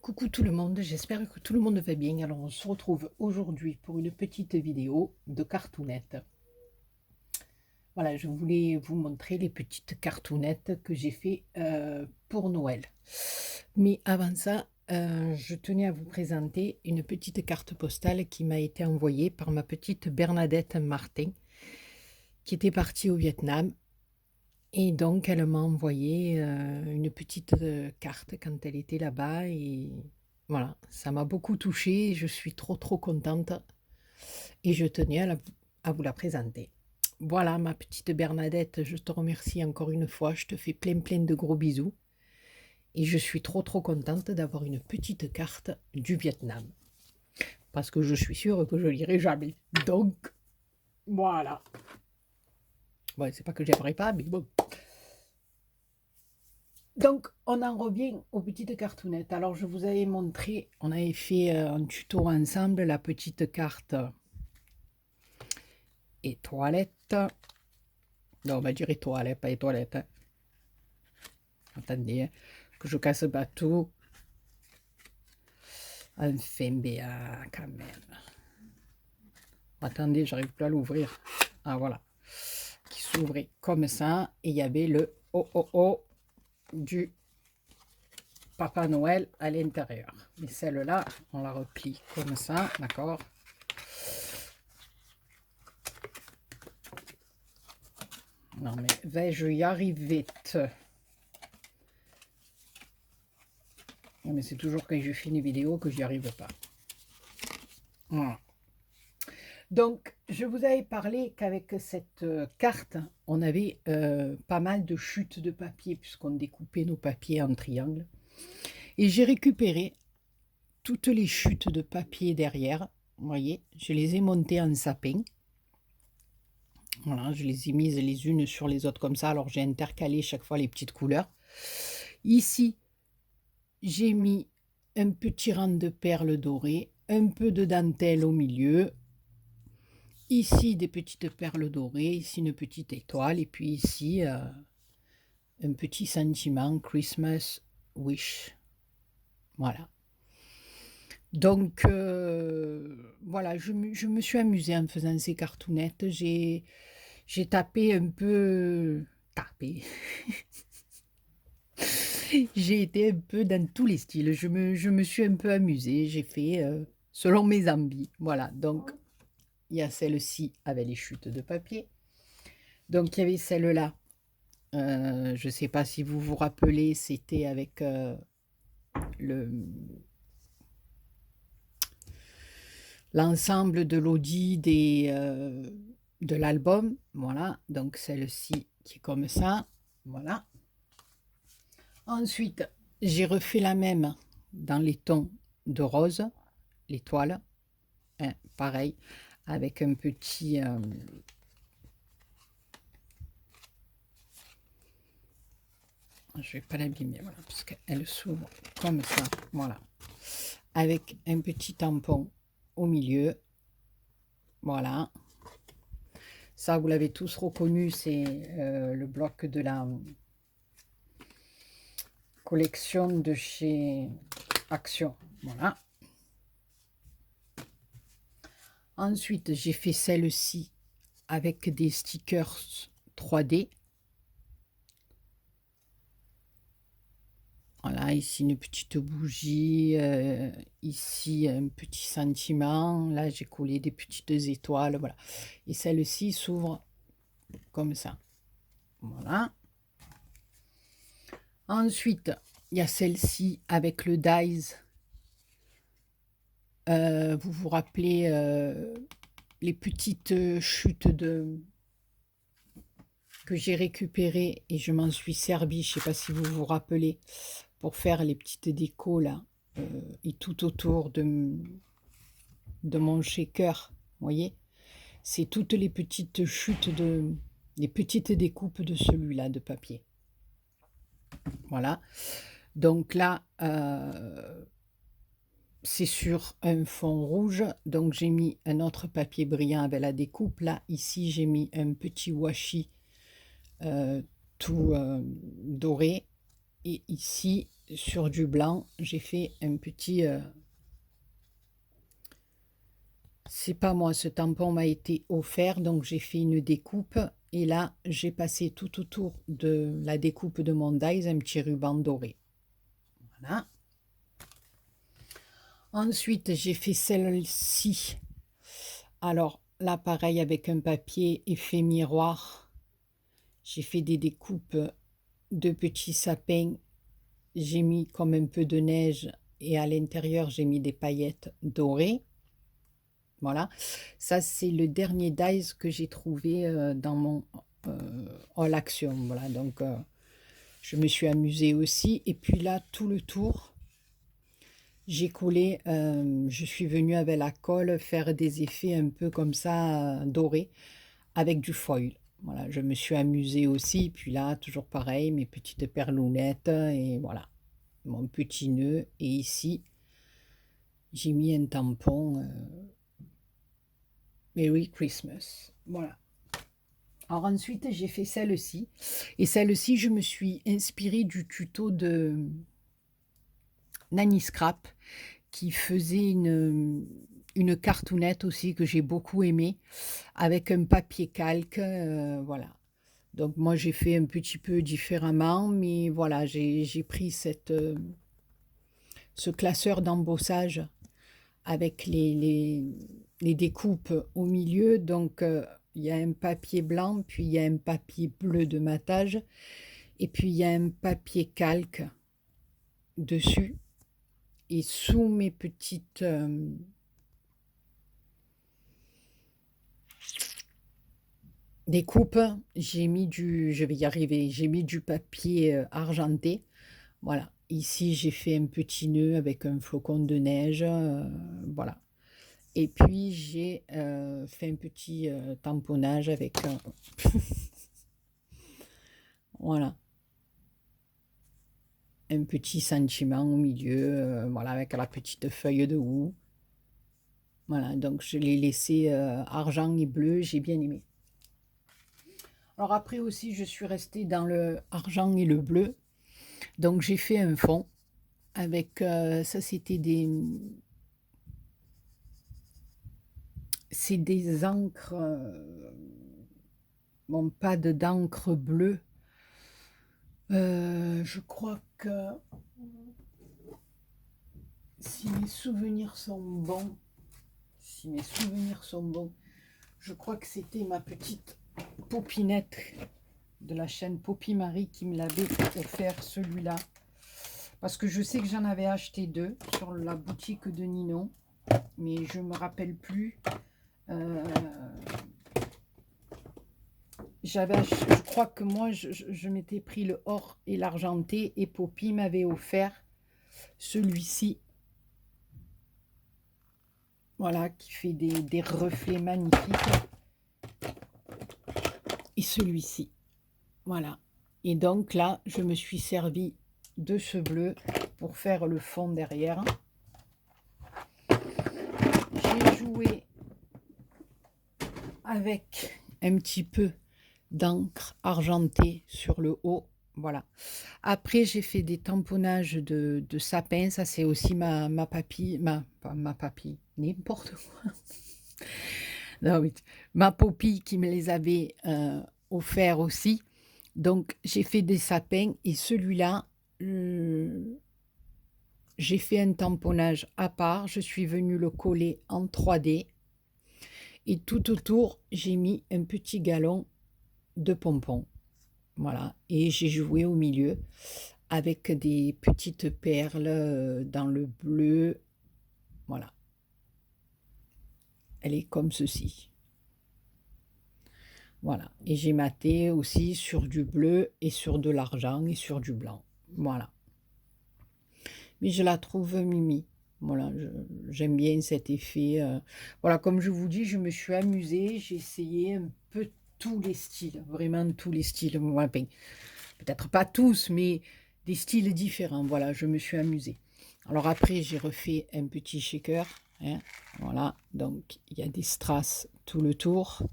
Coucou tout le monde, j'espère que tout le monde va bien. Alors on se retrouve aujourd'hui pour une petite vidéo de cartounettes. Voilà, je voulais vous montrer les petites cartounettes que j'ai fait pour Noël. Mais avant ça, je tenais à vous présenter une petite carte postale qui m'a été envoyée par ma petite Bernadette Martin, qui était partie au Vietnam. Et donc, elle m'a envoyé une petite carte quand elle était là-bas. Et voilà, ça m'a beaucoup touchée. Je suis trop contente. Et je tenais à vous la présenter. Voilà, ma petite Bernadette, je te remercie encore une fois. Je te fais plein de gros bisous. Et je suis trop contente d'avoir une petite carte du Vietnam. Parce que je suis sûre que je l'irai jamais. Donc, voilà. Ouais, c'est pas que j'aimerais pas, mais bon. Donc, on en revient aux petites cartounettes. Alors, je vous avais montré, on avait fait un tuto ensemble, la petite carte étoilette. Non, on va dire étoilette, pas étoilette. Hein. Attendez, hein, que je casse pas tout. Enfin, béa, quand même. Attendez, j'arrive plus à l'ouvrir. Ah, voilà. Qui s'ouvrait comme ça. Et il y avait le oh du Papa Noël à l'intérieur. Mais celle-là, on la replie comme ça, d'accord? Non mais vais-je y arriver? Mais c'est toujours quand je fais une vidéo que j'y arrive pas. Voilà. Donc, je vous avais parlé qu'avec cette carte, on avait pas mal de chutes de papier puisqu'on découpait nos papiers en triangle. Et j'ai récupéré toutes les chutes de papier derrière. Vous voyez, je les ai montées en sapin. Voilà, je les ai mises les unes sur les autres comme ça. Alors, j'ai intercalé chaque fois les petites couleurs. Ici, j'ai mis un petit rang de perles dorées, un peu de dentelle au milieu. Ici, des petites perles dorées, ici une petite étoile, et puis ici, un petit sentiment Christmas wish. Voilà. Donc, voilà, je me suis amusée en faisant ces cartounettes. J'ai tapé un peu... Tapé. J'ai été un peu dans tous les styles. Je me suis un peu amusée. J'ai fait selon mes envies. Voilà, donc il y a celle-ci avec les chutes de papier. Donc il y avait celle-là. Je ne sais pas si vous vous rappelez, c'était avec l'ensemble de l'audit de l'album. Voilà, donc celle-ci qui est comme ça. Voilà. Ensuite, j'ai refait la même dans les tons de rose, l'étoile. Hein, pareil, avec un petit... je vais pas l'abîmer, voilà, parce qu'elle s'ouvre comme ça, voilà. Avec un petit tampon au milieu, voilà. Ça, vous l'avez tous reconnu, c'est le bloc de la collection de chez Action, voilà. Ensuite, j'ai fait celle-ci avec des stickers 3D. Voilà, ici une petite bougie, ici un petit sentiment, là j'ai collé des petites étoiles, voilà. Et celle-ci s'ouvre comme ça, voilà. Ensuite, il y a celle-ci avec le dies. Vous vous rappelez les petites chutes que j'ai récupérées et je m'en suis servi, je ne sais pas si vous vous rappelez, pour faire les petites décos là, et tout autour de mon shaker, vous voyez, c'est toutes les petites chutes les petites découpes de celui-là de papier. Voilà, donc là, c'est sur un fond rouge, donc j'ai mis un autre papier brillant avec la découpe. Là, ici, j'ai mis un petit washi tout doré, et ici, sur du blanc, j'ai fait un petit... c'est pas moi, ce tampon m'a été offert, donc j'ai fait une découpe. Et là, j'ai passé tout autour de la découpe de mon dies un petit ruban doré. Voilà. Ensuite, j'ai fait celle-ci. Alors, là, pareil, avec un papier effet miroir. J'ai fait des découpes de petits sapins. J'ai mis comme un peu de neige et à l'intérieur, j'ai mis des paillettes dorées. Voilà. Ça, c'est le dernier dies que j'ai trouvé dans mon All Action. Voilà, donc je me suis amusée aussi. Et puis là, tout le tour, j'ai collé, je suis venue avec la colle faire des effets un peu comme ça, dorés, avec du foil. Voilà, je me suis amusée aussi. Puis là, toujours pareil, mes petites perlounettes et voilà, mon petit nœud. Et ici, j'ai mis un tampon Merry Christmas. Voilà. Alors ensuite, j'ai fait celle-ci. Et celle-ci, je me suis inspirée du tuto de Nanny Scrap qui faisait une cartoonette aussi que j'ai beaucoup aimé avec un papier calque. Voilà. Donc moi, j'ai fait un petit peu différemment, mais voilà, j'ai pris ce classeur d'embossage avec les découpes au milieu. Donc, il y a un papier blanc, puis il y a un papier bleu de matage, et puis il y a un papier calque dessus. Et sous mes petites découpes, j'ai mis je vais y arriver, j'ai mis du papier argenté. Voilà. Ici, j'ai fait un petit nœud avec un flocon de neige. Voilà. Et puis, j'ai fait un petit tamponnage avec... voilà. Un petit sentiment au milieu, voilà, avec la petite feuille de houx. Voilà, donc je l'ai laissé argent et bleu, j'ai bien aimé. Alors après aussi, je suis restée dans le argent et le bleu. Donc j'ai fait un fond avec, ça c'était c'est des encres, bon pas d'encre bleue. Je crois que si mes souvenirs sont bons, je crois que c'était ma petite Popinette de la chaîne Poppy Marie qui me l'avait offert celui-là. Parce que je sais que j'en avais acheté deux sur la boutique de Ninon, mais je me rappelle plus. Je crois que moi, je m'étais pris le or et l'argenté et Poppy m'avait offert celui-ci. Voilà, qui fait des reflets magnifiques. Et celui-ci. Voilà. Et donc là, je me suis servi de ce bleu pour faire le fond derrière. J'ai joué avec un petit peu d'encre argentée sur le haut. Voilà. Après, j'ai fait des tamponnages de sapin. Ça, c'est aussi ma papille. Pas ma papille, n'importe quoi. Non, oui. Ma Poppy qui me les avait offerts aussi. Donc, j'ai fait des sapins et celui-là, j'ai fait un tamponnage à part. Je suis venue le coller en 3D. Et tout autour, j'ai mis un petit galon de pompons. Voilà. Et j'ai joué au milieu avec des petites perles dans le bleu. Voilà. Elle est comme ceci. Voilà. Et j'ai maté aussi sur du bleu et sur de l'argent et sur du blanc. Voilà. Mais je la trouve mimi. Voilà, j'aime bien cet effet. Voilà, comme je vous dis, je me suis amusée. J'ai essayé un peu tous les styles, vraiment tous les styles. Voilà, peut-être pas tous, mais des styles différents. Voilà, je me suis amusée. Alors après, j'ai refait un petit shaker. Hein, voilà, donc il y a des strass tout le tour.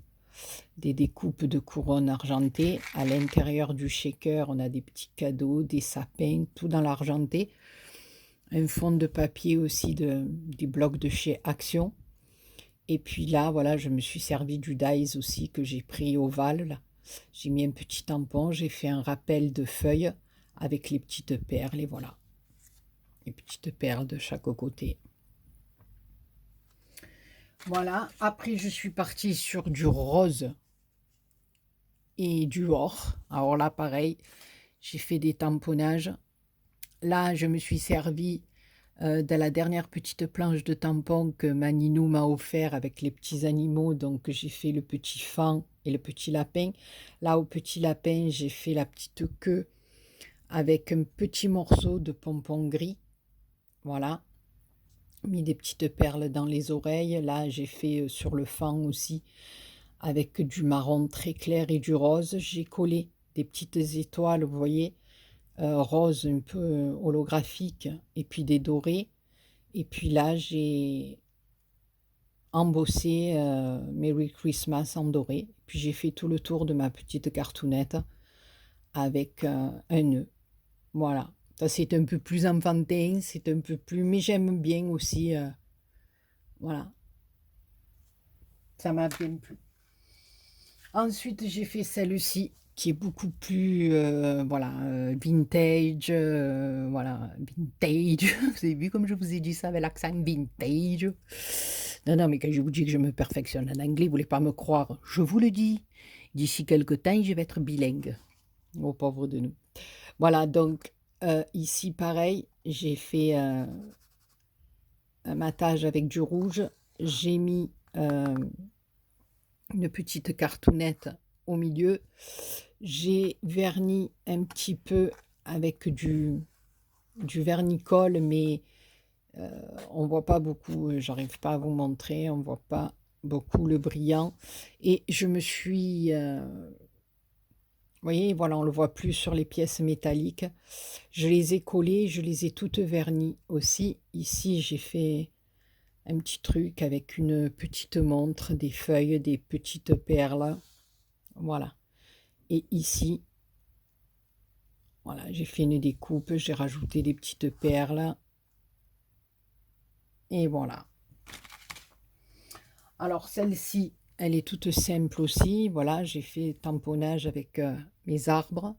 des découpes de couronnes argentées. À l'intérieur du shaker, on a des petits cadeaux, des sapins, tout dans l'argenté. Un fond de papier aussi, des blocs de chez Action. Et puis là, voilà, je me suis servi du dies aussi que j'ai pris ovale. Là. J'ai mis un petit tampon, j'ai fait un rappel de feuilles avec les petites perles, et voilà. Les petites perles de chaque côté. Voilà, après je suis partie sur du rose et du or. Alors là, pareil, j'ai fait des tamponnages. Là, je me suis servi de la dernière petite planche de tampon que ma Ninou m'a offert avec les petits animaux. Donc j'ai fait le petit fan et le petit lapin. Là, au petit lapin, j'ai fait la petite queue avec un petit morceau de pompon gris. Voilà. Mis des petites perles dans les oreilles. Là, j'ai fait sur le fan aussi avec du marron très clair et du rose. J'ai collé des petites étoiles, vous voyez, rose un peu holographique, et puis des dorés. Et puis là, j'ai embossé Merry Christmas en doré. Puis j'ai fait tout le tour de ma petite cartoonette avec un nœud. Voilà. Ça, c'est un peu plus enfantin, c'est un peu plus... Mais j'aime bien aussi. Voilà. Ça m'a bien plu. Ensuite, j'ai fait celle-ci qui est beaucoup plus voilà, vintage. Voilà, vintage. Vous avez vu comme je vous ai dit ça avec l'accent vintage? Non, non, mais quand je vous dis que je me perfectionne en anglais, vous voulez pas me croire. Je vous le dis. D'ici quelques temps, je vais être bilingue. Au pauvre de nous. Voilà, donc ici, pareil, j'ai fait un matage avec du rouge. J'ai mis une petite cartoonette au milieu. J'ai verni un petit peu avec du vernicole, mais on voit pas beaucoup, j'arrive pas à vous montrer, on voit pas beaucoup le brillant. Et je me suis... vous voyez, voilà, on le voit plus sur les pièces métalliques. Je les ai collées, je les ai toutes vernies aussi. Ici, j'ai fait un petit truc avec une petite montre, des feuilles, des petites perles. Voilà. Et ici, voilà, j'ai fait une découpe, j'ai rajouté des petites perles. Et voilà. Alors celle-ci, elle est toute simple aussi. Voilà, j'ai fait tamponnage avec mes arbres.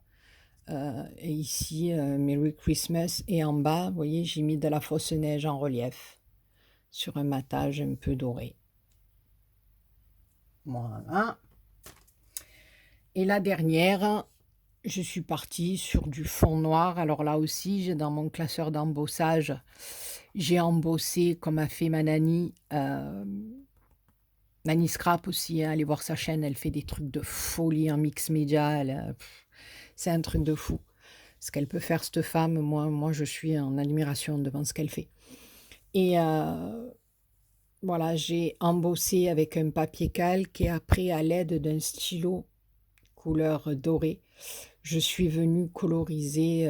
Et ici, Merry Christmas. Et en bas, vous voyez, j'ai mis de la fausse neige en relief sur un matage un peu doré. Voilà. Et la dernière, je suis partie sur du fond noir. Alors là aussi, dans mon classeur d'embossage, j'ai embossé comme a fait ma Nani. Nani Scrap aussi, hein, allez voir sa chaîne, elle fait des trucs de folie en mix média. C'est un truc de fou. Ce qu'elle peut faire, cette femme, moi je suis en admiration devant ce qu'elle fait. Et voilà, j'ai embossé avec un papier calque et après, à l'aide d'un stylo couleur dorée, je suis venue coloriser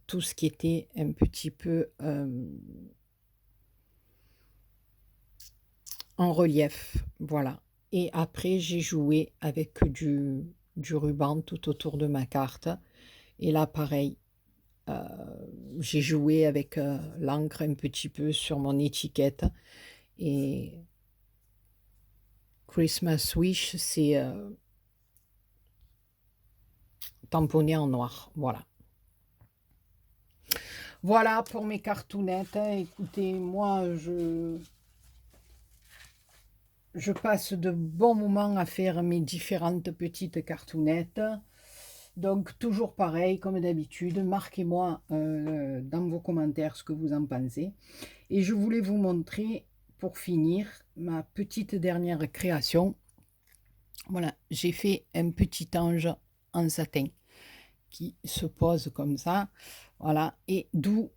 tout ce qui était un petit peu en relief. Voilà. Et après, j'ai joué avec du ruban tout autour de ma carte. Et là, pareil, j'ai joué avec l'encre un petit peu sur mon étiquette. Et Christmas Wish, c'est tamponné en noir. Voilà. Voilà pour mes cartoonettes. Écoutez, moi, je passe de bons moments à faire mes différentes petites cartoonettes. Donc, toujours pareil, comme d'habitude, marquez-moi dans vos commentaires ce que vous en pensez. Et je voulais vous montrer, pour finir, ma petite dernière création. Voilà, j'ai fait un petit ange en satin qui se pose comme ça. Voilà, et d'où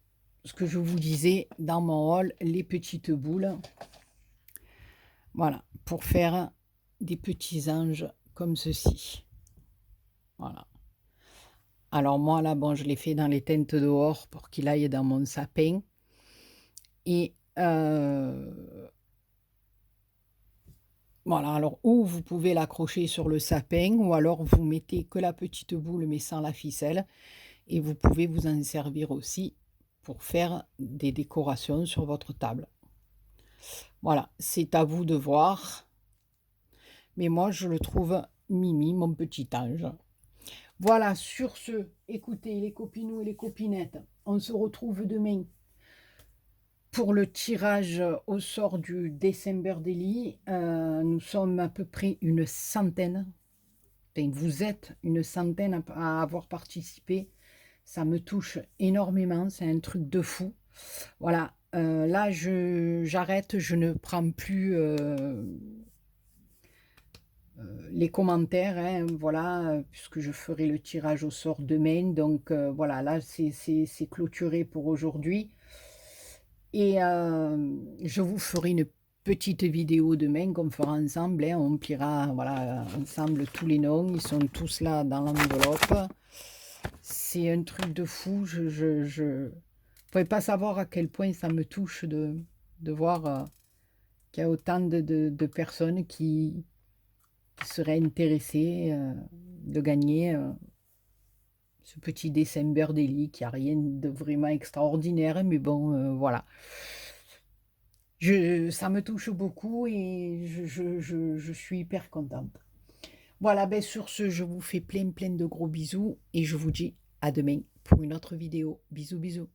ce que je vous disais dans mon haul, les petites boules. Voilà, pour faire des petits anges comme ceci. Voilà. Alors moi, là, bon, je l'ai fait dans les teintes dehors pour qu'il aille dans mon sapin. Et Voilà, alors ou vous pouvez l'accrocher sur le sapin ou alors vous mettez que la petite boule mais sans la ficelle et vous pouvez vous en servir aussi pour faire des décorations sur votre table. Voilà, c'est à vous de voir, mais moi je le trouve mimi, mon petit ange. Voilà, sur ce, écoutez les copinous et les copinettes, on se retrouve demain pour le tirage au sort du December Daily. Nous sommes à peu près une centaine. Enfin, vous êtes une centaine à avoir participé. Ça me touche énormément, c'est un truc de fou. Voilà, là j'arrête, je ne prends plus les commentaires, hein, voilà, puisque je ferai le tirage au sort demain. Donc voilà, là c'est clôturé pour aujourd'hui. Et je vous ferai une petite vidéo demain qu'on fera ensemble, hein. On pliera voilà, ensemble tous les noms, ils sont tous là dans l'enveloppe. C'est un truc de fou, je pouvez pas savoir à quel point ça me touche de voir qu'il y a autant de personnes qui seraient intéressées de gagner ce petit December Daily qui a rien de vraiment extraordinaire, mais bon, voilà. Ça me touche beaucoup et je suis hyper contente. Voilà, ben sur ce, je vous fais plein de gros bisous et je vous dis à demain pour une autre vidéo. Bisous, bisous.